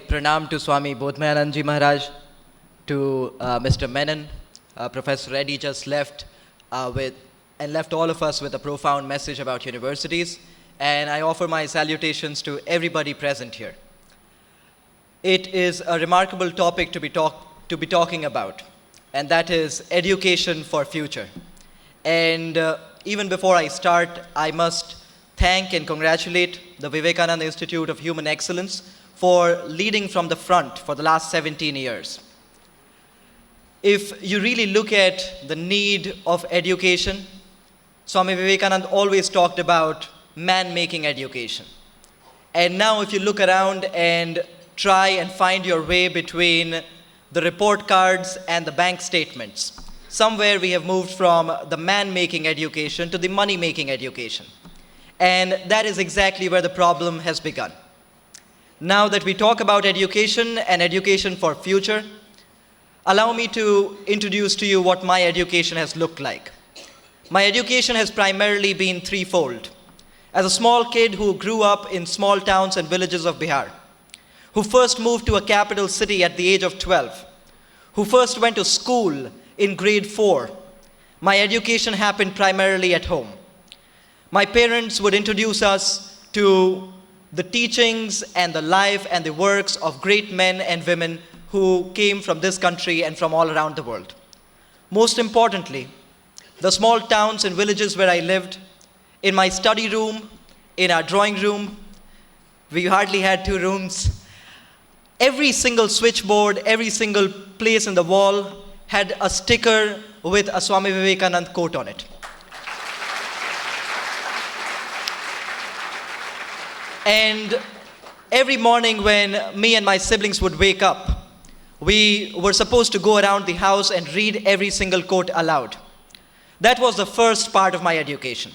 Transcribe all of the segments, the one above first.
Pranam to Swami Bodhmayanandji Maharaj, to Mr. Menon. Professor Reddy just left left all of us with a profound message about universities, and I offer my salutations to everybody present here. It is a remarkable topic to be talking about, and that is education for future. And even before I start, I must thank and congratulate the Vivekananda Institute of Human Excellence for leading from the front for the last 17 years. If you really look at the need of education, Swami Vivekananda always talked about man-making education. And now if you look around and try and find your way between the report cards and the bank statements, somewhere we have moved from the man-making education to the money-making education. And that is exactly where the problem has begun. Now that we talk about education and education for future, allow me to introduce to you what my education has looked like. My education has primarily been threefold. As a small kid who grew up in small towns and villages of Bihar, who first moved to a capital city at the age of 12, who first went to school in grade 4, my education happened primarily at home. My parents would introduce us to the teachings and the life and the works of great men and women who came from this country and from all around the world. Most importantly, the small towns and villages where I lived, in my study room, in our drawing room, we hardly had 2 rooms. Every single switchboard, every single place in the wall had a sticker with a Swami Vivekananda quote on it. And every morning when me and my siblings would wake up, we were supposed to go around the house and read every single quote aloud. That was the first part of my education.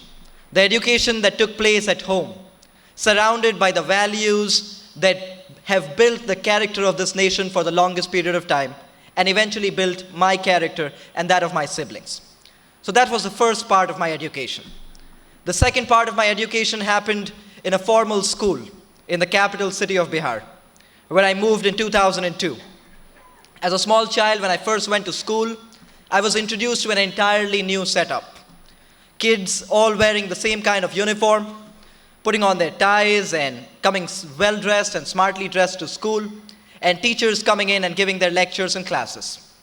The education that took place at home, surrounded by the values that have built the character of this nation for the longest period of time, and eventually built my character and that of my siblings. So that was the first part of my education. The second part of my education happened in a formal school in the capital city of Bihar, where I moved in 2002. As a small child, when I first went to school, I was introduced to an entirely new setup. Kids all wearing the same kind of uniform, putting on their ties and coming well-dressed and smartly dressed to school, and teachers coming in and giving their lectures and classes.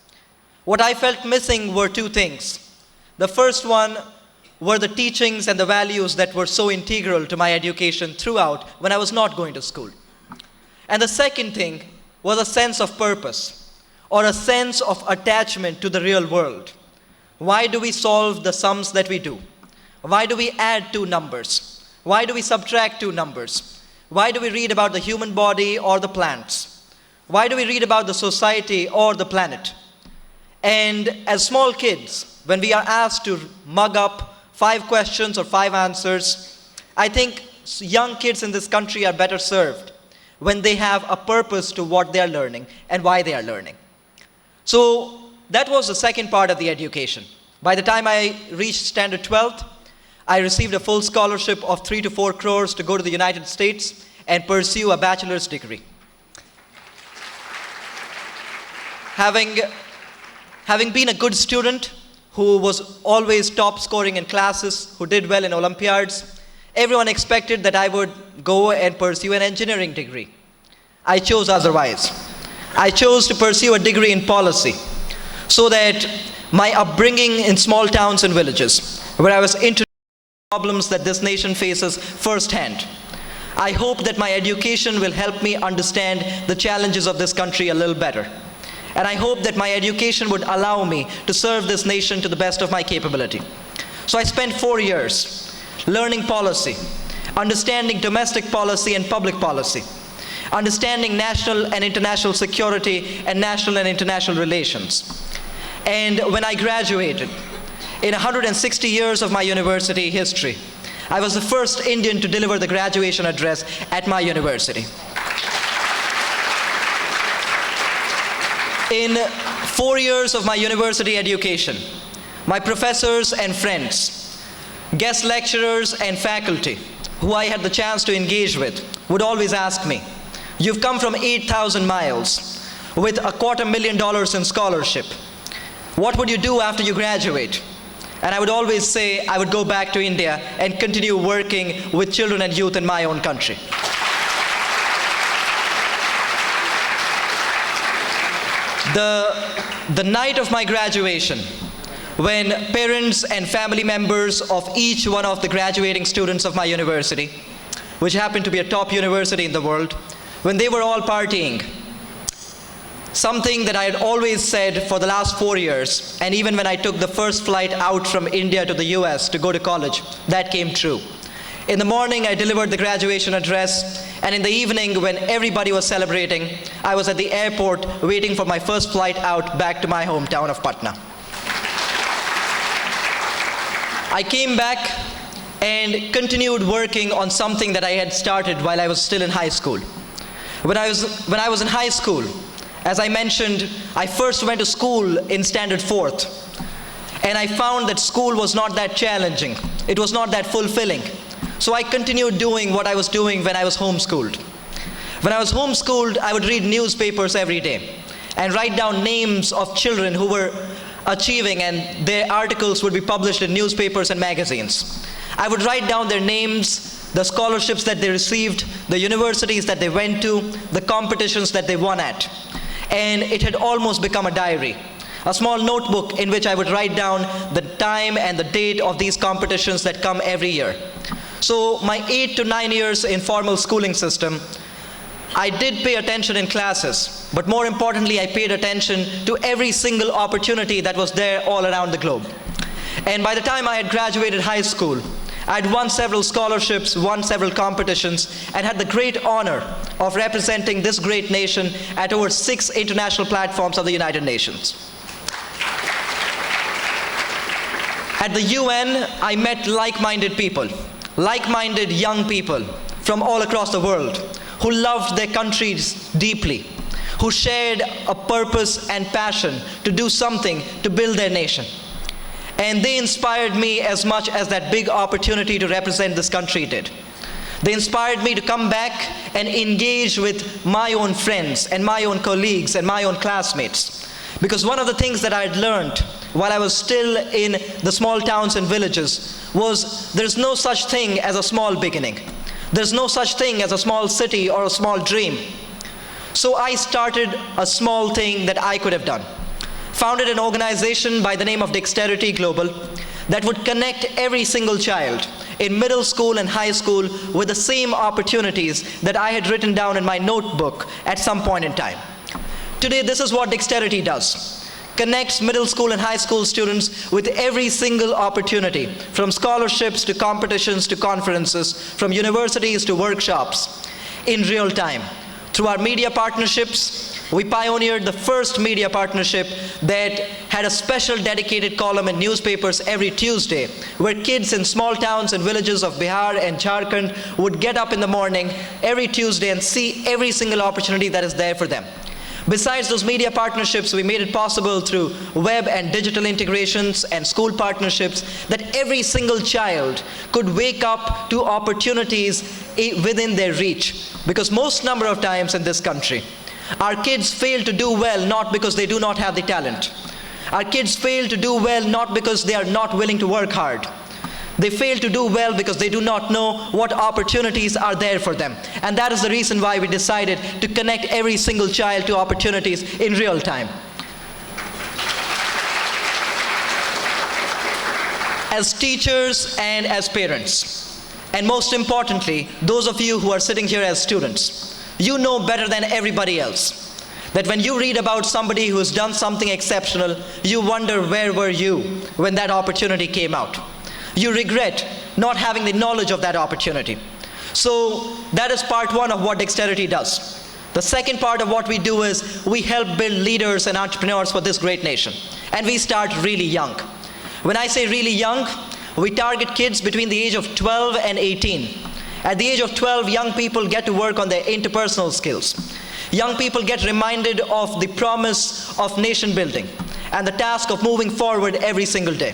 What I felt missing were 2 things. The first one were the teachings and the values that were so integral to my education throughout when I was not going to school. And the second thing was a sense of purpose, or a sense of attachment to the real world. Why do we solve the sums that we do? Why do we add 2 numbers? Why do we subtract 2 numbers? Why do we read about the human body or the plants? Why do we read about the society or the planet? And as small kids, when we are asked to mug up 5 questions or 5 answers, I think young kids in this country are better served when they have a purpose to what they are learning and why they are learning. So that was the second part of the education. By the time I reached standard 12th, I received a full scholarship of 3 to 4 crores to go to the United States and pursue a bachelor's degree. Having been a good student, who was always top scoring in classes, who did well in Olympiads, everyone expected that I would go and pursue an engineering degree. I chose otherwise. I chose to pursue a degree in policy, so that my upbringing in small towns and villages, where I was introduced to problems that this nation faces firsthand, I hope that my education will help me understand the challenges of this country a little better. And I hope that my education would allow me to serve this nation to the best of my capability. So I spent 4 years learning policy, understanding domestic policy and public policy, understanding national and international security and national and international relations. And when I graduated, in 160 years of my university history, I was the first Indian to deliver the graduation address at my university. In 4 years of my university education, my professors and friends, guest lecturers and faculty, who I had the chance to engage with, would always ask me, You've come from 8,000 miles with $250,000 in scholarship. What would you do after you graduate? And I would always say I would go back to India and continue working with children and youth in my own country. The night of my graduation, when parents and family members of each one of the graduating students of my university, which happened to be a top university in the world, when they were all partying, something that I had always said for the last 4 years, and even when I took the first flight out from India to the US to go to college, that came true. In the morning, I delivered the graduation address, and in the evening, when everybody was celebrating, I was at the airport waiting for my first flight out back to my hometown of Patna. I came back and continued working on something that I had started while I was still in high school. When I was in high school, as I mentioned, I first went to school in standard 4th, and I found that school was not that challenging. It was not that fulfilling. So I continued doing what I was doing when I was homeschooled. When I was homeschooled, I would read newspapers every day and write down names of children who were achieving, and their articles would be published in newspapers and magazines. I would write down their names, the scholarships that they received, the universities that they went to, the competitions that they won at. And it had almost become a diary, a small notebook in which I would write down the time and the date of these competitions that come every year. So my 8 to 9 years in formal schooling system, I did pay attention in classes, but more importantly, I paid attention to every single opportunity that was there all around the globe. And by the time I had graduated high school, I had won several scholarships, won several competitions, and had the great honor of representing this great nation at over 6 international platforms of the United Nations. At the UN, I met like-minded people, like-minded young people from all across the world who loved their countries deeply, who shared a purpose and passion to do something to build their nation. And they inspired me as much as that big opportunity to represent this country did. They inspired me to come back and engage with my own friends and my own colleagues and my own classmates. Because one of the things that I had learned while I was still in the small towns and villages was there's no such thing as a small beginning. There's no such thing as a small city or a small dream. So I started a small thing that I could have done. Founded an organization by the name of Dexterity Global that would connect every single child in middle school and high school with the same opportunities that I had written down in my notebook at some point in time. Today, this is what Dexterity does. Connects middle school and high school students with every single opportunity, from scholarships to competitions to conferences, from universities to workshops, in real time. Through our media partnerships, we pioneered the first media partnership that had a special dedicated column in newspapers every Tuesday, where kids in small towns and villages of Bihar and Jharkhand would get up in the morning every Tuesday and see every single opportunity that is there for them. Besides those media partnerships, we made it possible through web and digital integrations and school partnerships that every single child could wake up to opportunities within their reach. Because most number of times in this country, our kids fail to do well not because they do not have the talent. Our kids fail to do well not because they are not willing to work hard. They fail to do well because they do not know what opportunities are there for them. And that is the reason why we decided to connect every single child to opportunities in real time. As teachers and as parents, and most importantly, those of you who are sitting here as students, you know better than everybody else that when you read about somebody who has done something exceptional, you wonder where were you when that opportunity came out. You regret not having the knowledge of that opportunity. So that is part one of what Dexterity does. The second part of what we do is we help build leaders and entrepreneurs for this great nation. And we start really young. When I say really young, we target kids between the age of 12 and 18. At the age of 12, young people get to work on their interpersonal skills. Young people get reminded of the promise of nation building and the task of moving forward every single day.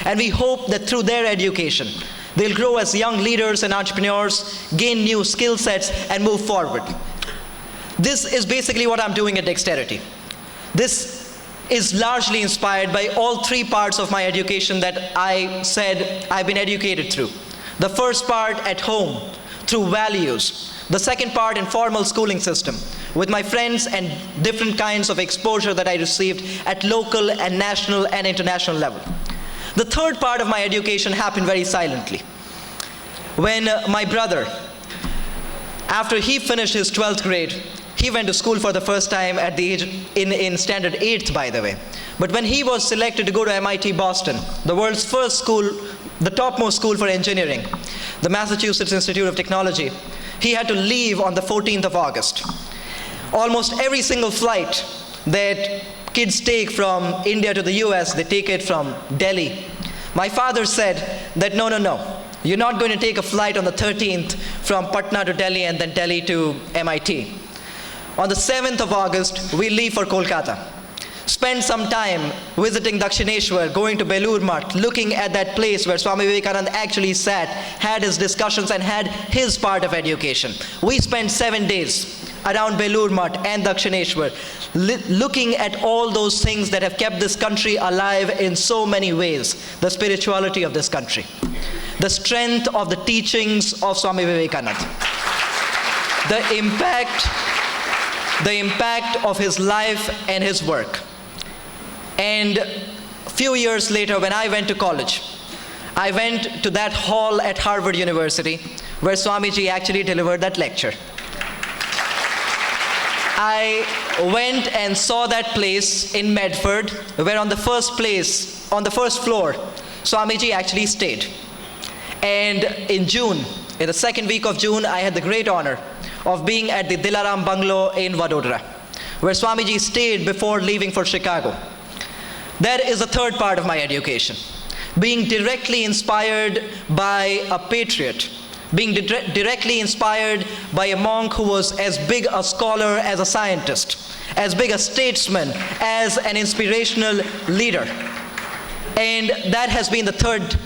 And we hope that through their education, they'll grow as young leaders and entrepreneurs, gain new skill sets, and move forward. This is basically what I'm doing at Dexterity. This is largely inspired by all three parts of my education that I said I've been educated through. The first part at home, through values. The second part in formal schooling system, with my friends and different kinds of exposure that I received at local and national and international level. The third part of my education happened very silently. When my brother, after he finished his 12th grade, he went to school for the first time at the age, in standard 8th, by the way. But when he was selected to go to MIT Boston, the world's first school, the topmost school for engineering, the Massachusetts Institute of Technology, he had to leave on the 14th of August. Almost every single flight that kids take from India to the US, they take it from Delhi. My father said that no, you're not going to take a flight on the 13th from Patna to Delhi and then Delhi to MIT. On the 7th of August, we leave for Kolkata. Spend some time visiting Dakshineshwar, going to Belur Math, looking at that place where Swami Vivekananda actually sat, had his discussions and had his part of education. We spent 7 days around Belur Math and Dakshineshwar, looking at all those things that have kept this country alive in so many ways. The spirituality of this country, the strength of the teachings of Swami Vivekananda, the impact of his life and his work. And a few years later, when I went to college, I went to that hall at Harvard University where Swamiji actually delivered that lecture. I went and saw that place in Medford, where on the first floor, Swamiji actually stayed. And in June, in the second week of June, I had the great honor of being at the Dilaram Bungalow in Vadodara, where Swamiji stayed before leaving for Chicago. That is the third part of my education. Being directly inspired by a patriot, being directly inspired by a monk who was as big a scholar as a scientist, as big a statesman, as an inspirational leader. And that has been the third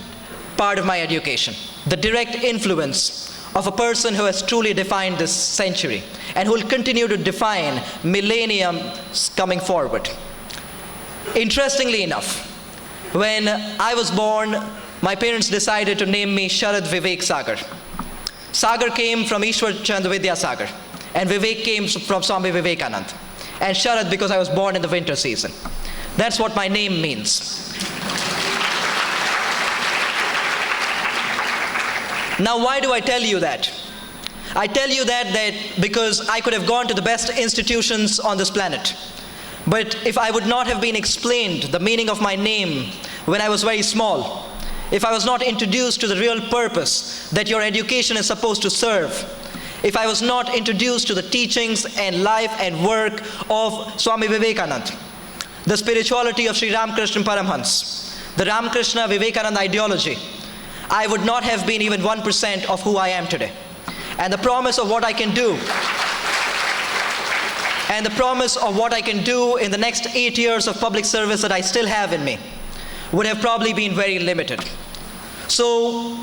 part of my education, the direct influence of a person who has truly defined this century and who will continue to define millenniums coming forward. Interestingly enough, when I was born, my parents decided to name me Sharad Vivek Sagar. Sagar came from Ishwar Chandra Vidya Sagar, and Vivek came from Swami Vivekananda, and Sharad because I was born in the winter season. That's what my name means. Now, why do I tell you that? I tell you that because I could have gone to the best institutions on this planet. But if I would not have been explained the meaning of my name when I was very small, if I was not introduced to the real purpose that your education is supposed to serve, if I was not introduced to the teachings and life and work of Swami Vivekananda, the spirituality of Sri Ramakrishna Paramhans, the Ramakrishna Vivekananda ideology, I would not have been even 1% of who I am today. And the promise of what I can do, and the promise of what I can do in the next 8 years of public service that I still have in me would have probably been very limited. So,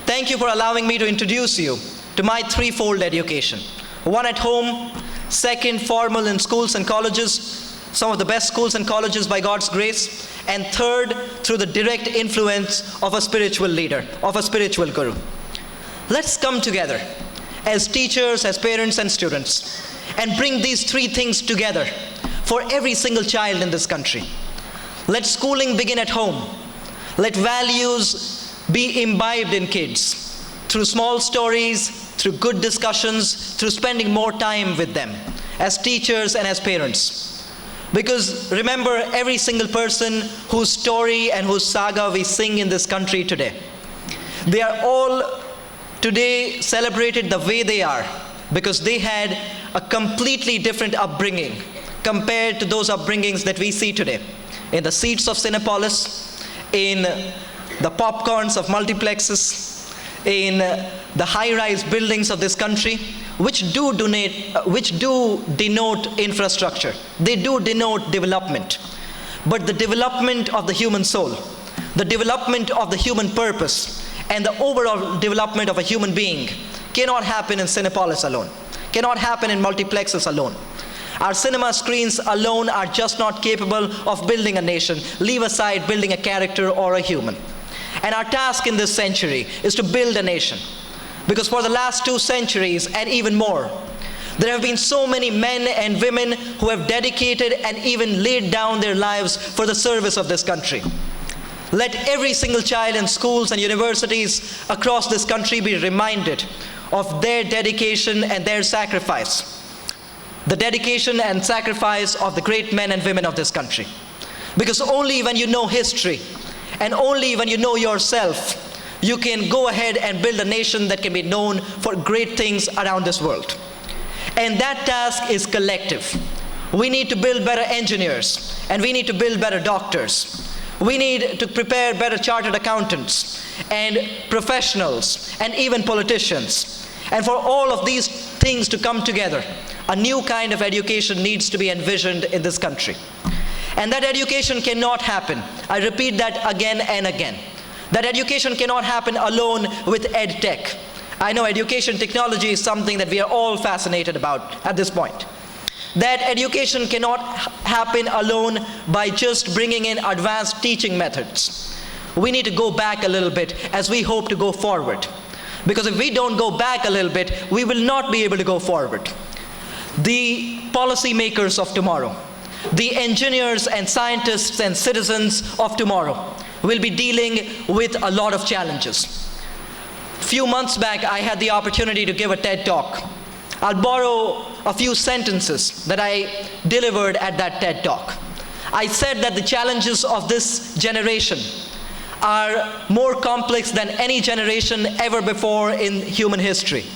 thank you for allowing me to introduce you to my threefold education. One at home, second formal in schools and colleges, some of the best schools and colleges by God's grace, and third, through the direct influence of a spiritual leader, of a spiritual guru. Let's come together as teachers, as parents and students, and bring these three things together for every single child in this country. Let schooling begin at home. Let values be imbibed in kids through small stories, through good discussions, through spending more time with them as teachers and as parents. Because remember, every single person whose story and whose saga we sing in this country today, they are all today celebrated the way they are because they had a completely different upbringing compared to those upbringings that we see today. In the seats of Cinepolis, in the popcorns of multiplexes, in the high-rise buildings of this country, which do denote infrastructure. They do denote development. But the development of the human soul, the development of the human purpose, and the overall development of a human being cannot happen in Cinepolis alone, cannot happen in multiplexes alone. Our cinema screens alone are just not capable of building a nation, leave aside building a character or a human. And our task in this century is to build a nation. Because for the last 2 centuries and even more, there have been so many men and women who have dedicated and even laid down their lives for the service of this country. Let every single child in schools and universities across this country be reminded of their dedication and their sacrifice. The dedication and sacrifice of the great men and women of this country. Because only when you know history and only when you know yourself, you can go ahead and build a nation that can be known for great things around this world. And that task is collective. We need to build better engineers, and we need to build better doctors. We need to prepare better chartered accountants and professionals and even politicians. And for all of these things to come together, a new kind of education needs to be envisioned in this country. And that education cannot happen, I repeat that again and again, that education cannot happen alone with ed tech. I know education technology is something that we are all fascinated about at this point. That education cannot happen alone by just bringing in advanced teaching methods. We need to go back a little bit as we hope to go forward. Because if we don't go back a little bit, we will not be able to go forward. The policymakers of tomorrow, the engineers and scientists and citizens of tomorrow will be dealing with a lot of challenges. A few months back, I had the opportunity to give a TED Talk. I'll borrow a few sentences that I delivered at that TED Talk. I said that the challenges of this generation are more complex than any generation ever before in human history.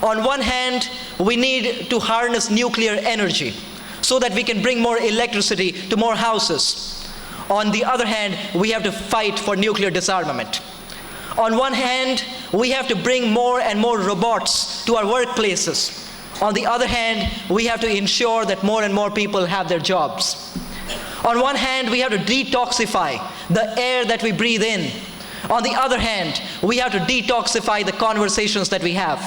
On one hand, we need to harness nuclear energy so that we can bring more electricity to more houses. On the other hand, we have to fight for nuclear disarmament. On one hand, we have to bring more and more robots to our workplaces. On the other hand, we have to ensure that more and more people have their jobs. On one hand, we have to detoxify the air that we breathe in. On the other hand, we have to detoxify the conversations that we have.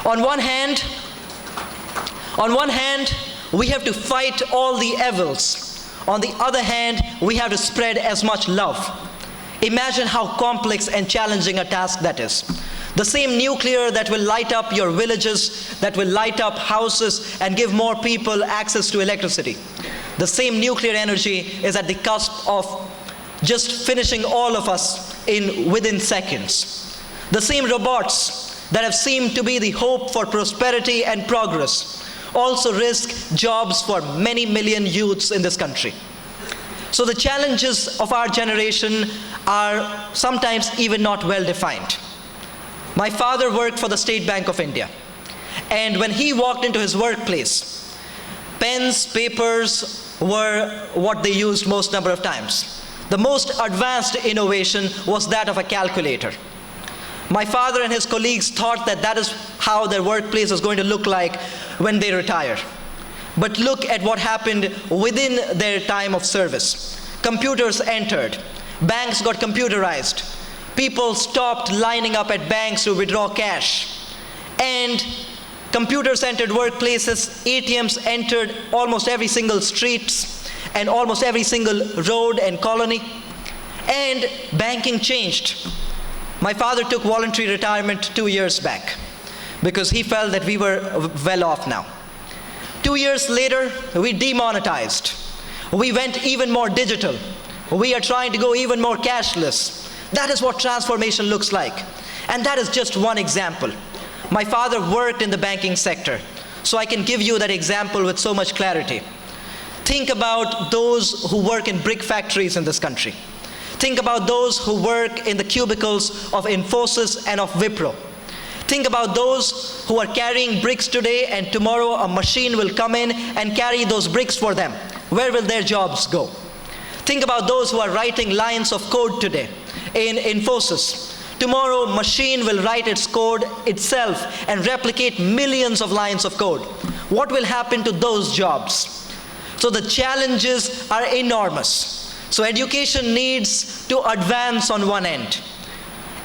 On one hand, we have to fight all the evils. On the other hand, we have to spread as much love. Imagine how complex and challenging a task that is. The same nuclear that will light up your villages, that will light up houses and give more people access to electricity. The same nuclear energy is at the cusp of just finishing all of us within seconds. The same robots that have seemed to be the hope for prosperity and progress also risk jobs for many million youths in this country. So the challenges of our generation are sometimes even not well defined. My father worked for the State Bank of India. And when he walked into his workplace, pens, papers were what they used most number of times. The most advanced innovation was that of a calculator. My father and his colleagues thought that that is how their workplace was going to look like when they retire. But look at what happened within their time of service. Computers entered. Banks got computerized. People stopped lining up at banks to withdraw cash. And computers entered workplaces. ATMs entered almost every single street and almost every single road and colony. And banking changed. My father took voluntary retirement 2 years back because he felt that we were well off now. 2 years later, we demonetized. We went even more digital. We are trying to go even more cashless. That is what transformation looks like. And that is just one example. My father worked in the banking sector, so I can give you that example with so much clarity. Think about those who work in brick factories in this country. Think about those who work in the cubicles of Infosys and of Wipro. Think about those who are carrying bricks today, and tomorrow a machine will come in and carry those bricks for them. Where will their jobs go? Think about those who are writing lines of code today in Infosys. Tomorrow, machine will write its code itself and replicate millions of lines of code. What will happen to those jobs? So the challenges are enormous. So education needs to advance on one end.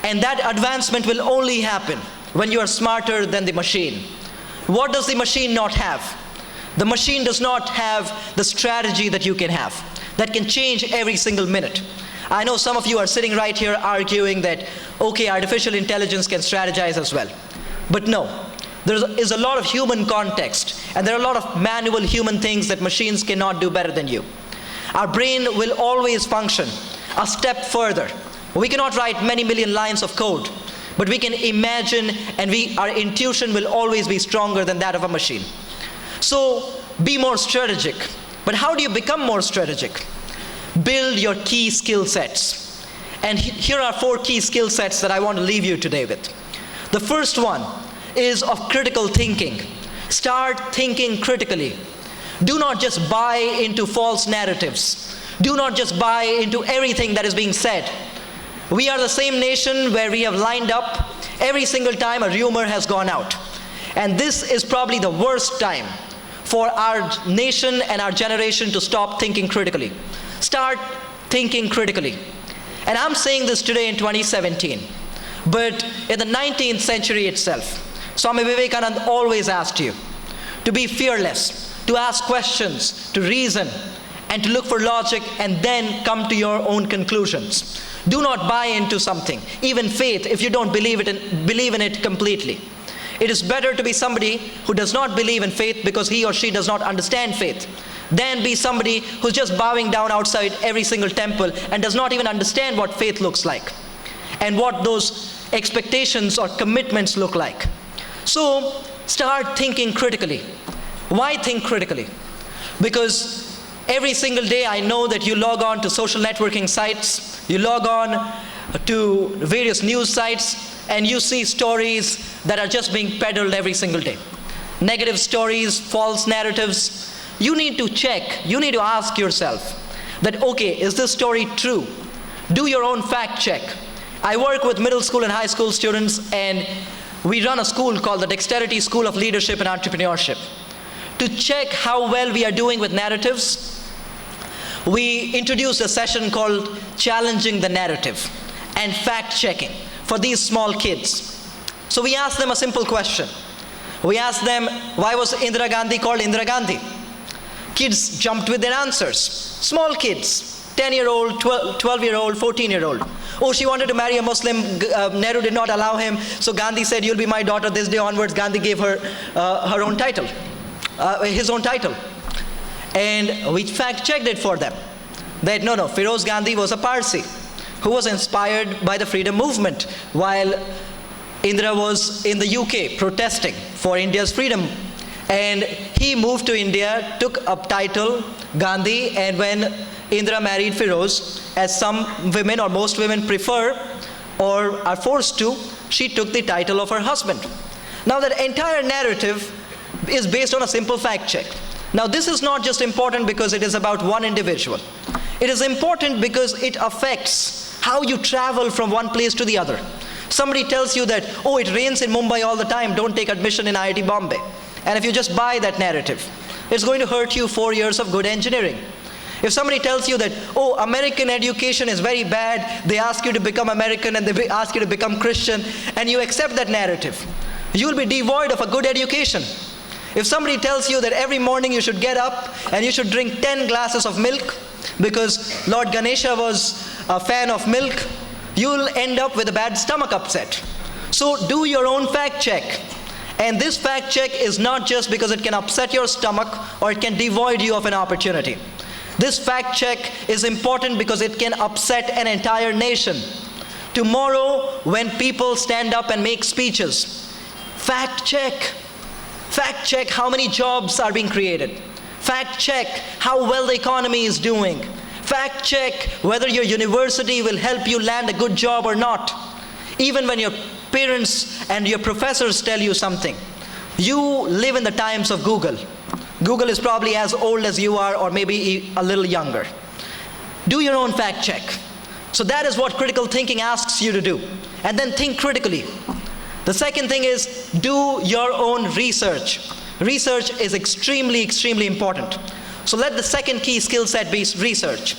And that advancement will only happen when you are smarter than the machine. What does the machine not have? The machine does not have the strategy that you can have, that can change every single minute. I know some of you are sitting right here arguing that, okay, artificial intelligence can strategize as well. But no, there is a lot of human context, and there are a lot of manual human things that machines cannot do better than you. Our brain will always function a step further. We cannot write many million lines of code, but we can imagine, and our intuition will always be stronger than that of a machine. So be more strategic. But how do you become more strategic? Build your key skill sets. And here are 4 key skill sets that I want to leave you today with. The first one is of critical thinking. Start thinking critically. Do not just buy into false narratives. Do not just buy into everything that is being said. We are the same nation where we have lined up every single time a rumor has gone out. And this is probably the worst time for our nation and our generation to stop thinking critically. Start thinking critically. And I'm saying this today in 2017. But in the 19th century itself, Swami Vivekananda always asked you to be fearless, to ask questions, to reason, and to look for logic and then come to your own conclusions. Do not buy into something, even faith, if you don't believe in it completely. It is better to be somebody who does not believe in faith because he or she does not understand faith, than be somebody who's just bowing down outside every single temple and does not even understand what faith looks like and what those expectations or commitments look like. So start thinking critically. Why think critically? Because every single day I know that you log on to social networking sites, you log on to various news sites, and you see stories that are just being peddled every single day. Negative stories, false narratives. You need to check, you need to ask yourself that, okay, is this story true? Do your own fact check. I work with middle school and high school students, and we run a school called the Dexterity School of Leadership and Entrepreneurship. To check how well we are doing with narratives, we introduced a session called Challenging the Narrative and Fact Checking for these small kids. So we asked them a simple question. We asked them, why was Indira Gandhi called Indira Gandhi? Kids jumped with their answers. Small kids, 10-year-old, 12-year-old, 14-year-old. Oh, she wanted to marry a Muslim. Nehru did not allow him. So Gandhi said, you'll be my daughter. This day onwards, Gandhi gave her her own title, his own title. And we fact-checked it for them. That no, Feroz Gandhi was a Parsi who was inspired by the freedom movement while Indira was in the UK protesting for India's freedom. And he moved to India, took up title Gandhi, and when Indira married Feroz, as some women or most women prefer or are forced to, she took the title of her husband. Now that entire narrative is based on a simple fact check. Now this is not just important because it is about one individual. It is important because it affects how you travel from one place to the other. Somebody tells you that, oh, it rains in Mumbai all the time, don't take admission in IIT Bombay. And if you just buy that narrative, it's going to hurt you 4 years of good engineering. If somebody tells you that, oh, American education is very bad, they ask you to become American and they ask you to become Christian, and you accept that narrative, you will be devoid of a good education. If somebody tells you that every morning you should get up and you should drink 10 glasses of milk because Lord Ganesha was a fan of milk, you'll end up with a bad stomach upset. So do your own fact check. And this fact check is not just because it can upset your stomach or it can devoid you of an opportunity. This fact check is important because it can upset an entire nation. Tomorrow, when people stand up and make speeches, fact check. Fact check how many jobs are being created. Fact check how well the economy is doing. Fact check whether your university will help you land a good job or not. Even when your parents and your professors tell you something, you live in the times of Google. Google is probably as old as you are or maybe a little younger. Do your own fact check. So that is what critical thinking asks you to do. And then think critically. The second thing is do your own research. Research is extremely, extremely important. So let the second key skill set be research.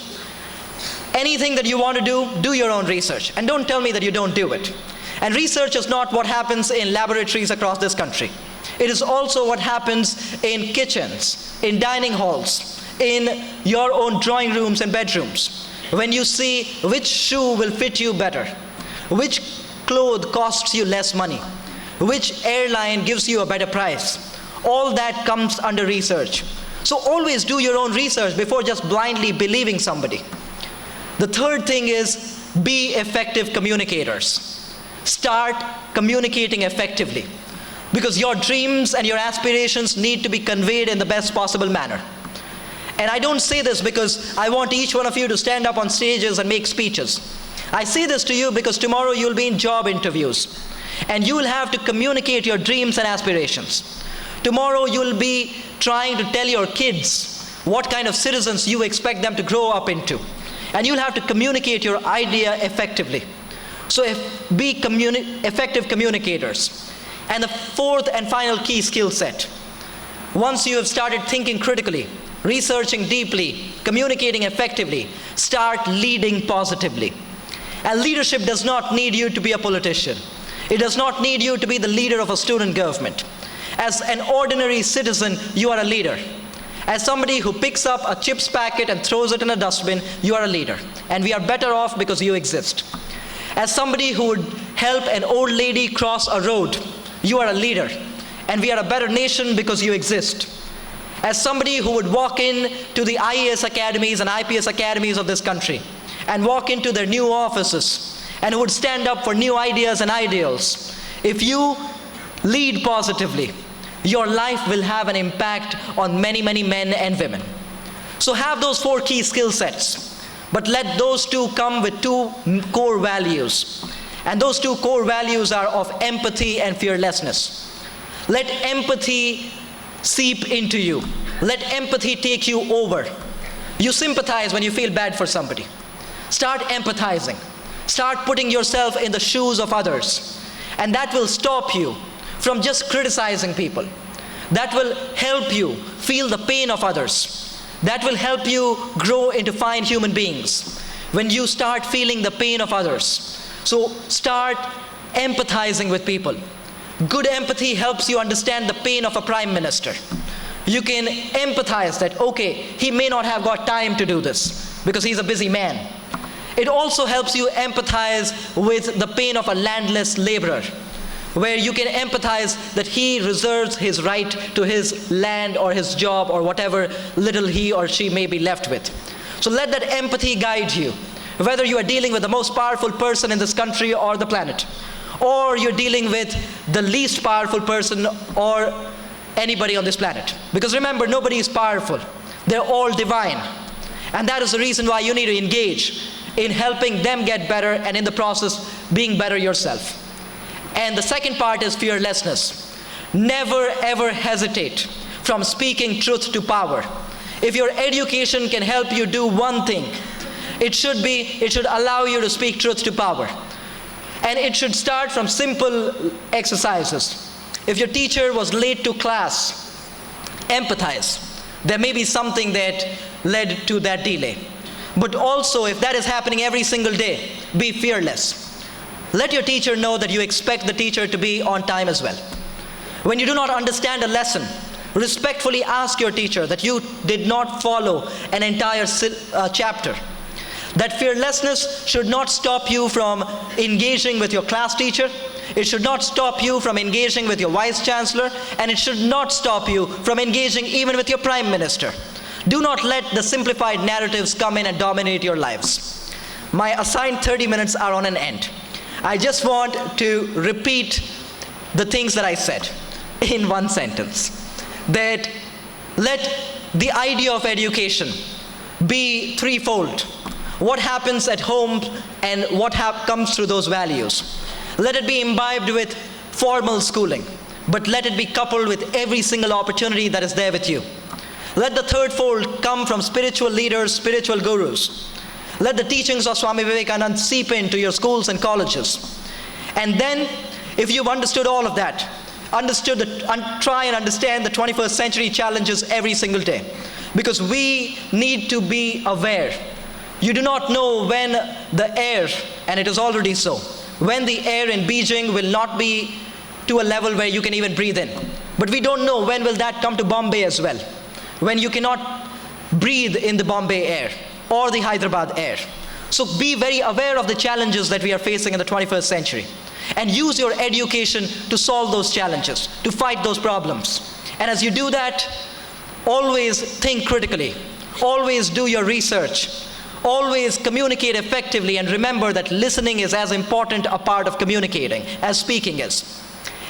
Anything that you want to do your own research. And don't tell me that you don't do it. And research is not what happens in laboratories across this country. It is also what happens in kitchens, in dining halls, in your own drawing rooms and bedrooms. When you see which shoe will fit you better, which cloth costs you less money, which airline gives you a better price, all that comes under research. So always do your own research before just blindly believing somebody. The third thing is be effective communicators. Start communicating effectively, because your dreams and your aspirations need to be conveyed in the best possible manner. And I don't say this because I want each one of you to stand up on stages and make speeches. I say this to you because tomorrow you'll be in job interviews and you will have to communicate your dreams and aspirations. Tomorrow you'll be trying to tell your kids what kind of citizens you expect them to grow up into. And you'll have to communicate your idea effectively. So be effective communicators. And the fourth and final key skill set. Once you have started thinking critically, researching deeply, communicating effectively, start leading positively. And leadership does not need you to be a politician. It does not need you to be the leader of a student government. As an ordinary citizen, you are a leader. As somebody who picks up a chips packet and throws it in a dustbin, you are a leader. And we are better off because you exist. As somebody who would help an old lady cross a road, you are a leader. And we are a better nation because you exist. As somebody who would walk in to the IAS academies and IPS academies of this country and walk into their new offices and who would stand up for new ideas and ideals, if you lead positively, your life will have an impact on many, many men and women. So have those four key skill sets, but let those two come with two core values. And those two core values are of empathy and fearlessness. Let empathy seep into you. Let empathy take you over. You sympathize when you feel bad for somebody. Start empathizing. Start putting yourself in the shoes of others. And that will stop you from just criticizing people. That will help you feel the pain of others. That will help you grow into fine human beings when you start feeling the pain of others. So start empathizing with people. Good empathy helps you understand the pain of a prime minister. You can empathize that, okay, he may not have got time to do this because he's a busy man. It also helps you empathize with the pain of a landless laborer, where you can empathize that he reserves his right to his land or his job or whatever little he or she may be left with. So let that empathy guide you, whether you are dealing with the most powerful person in this country or the planet, or you're dealing with the least powerful person or anybody on this planet. Because remember, nobody is powerful. They're all divine. And that is the reason why you need to engage in helping them get better and in the process being better yourself. And the second part is fearlessness. Never ever hesitate from speaking truth to power. If your education can help you do one thing, it should allow you to speak truth to power. And it should start from simple exercises. If your teacher was late to class, empathize. There may be something that led to that delay. But also, if that is happening every single day, be fearless. Let your teacher know that you expect the teacher to be on time as well. When you do not understand a lesson, respectfully ask your teacher that you did not follow an entire chapter. That fearlessness should not stop you from engaging with your class teacher. It should not stop you from engaging with your vice chancellor, and it should not stop you from engaging even with your prime minister. Do not let the simplified narratives come in and dominate your lives. My assigned 30 minutes are on an end. I just want to repeat the things that I said in one sentence. That let the idea of education be threefold. What happens at home and what comes through those values. Let it be imbibed with formal schooling, but let it be coupled with every single opportunity that is there with you. Let the third fold come from spiritual leaders, spiritual gurus. Let the teachings of Swami Vivekananda seep into your schools and colleges. And then, if you've understood all of that, try and understand the 21st century challenges every single day. Because we need to be aware. You do not know when the air, and it is already so, when the air in Beijing will not be to a level where you can even breathe in. But we don't know when will that come to Bombay as well, when you cannot breathe in the Bombay air or the Hyderabad air. So be very aware of the challenges that we are facing in the 21st century, and use your education to solve those challenges, to fight those problems. And as you do that, always think critically, always do your research, always communicate effectively, and remember that listening is as important a part of communicating as speaking is.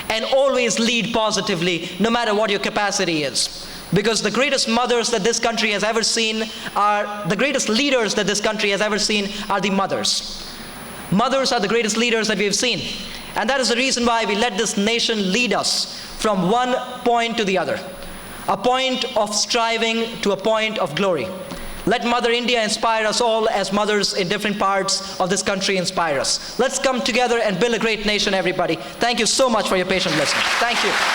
And always lead positively, no matter what your capacity is. Because the greatest mothers that this country has ever seen are, the greatest leaders that this country has ever seen are the mothers. Mothers are the greatest leaders that we have seen. And that is the reason why we let this nation lead us from one point to the other. A point of striving to a point of glory. Let Mother India inspire us all, as mothers in different parts of this country inspire us. Let's come together and build a great nation, everybody. Thank you so much for your patient listening. Thank you.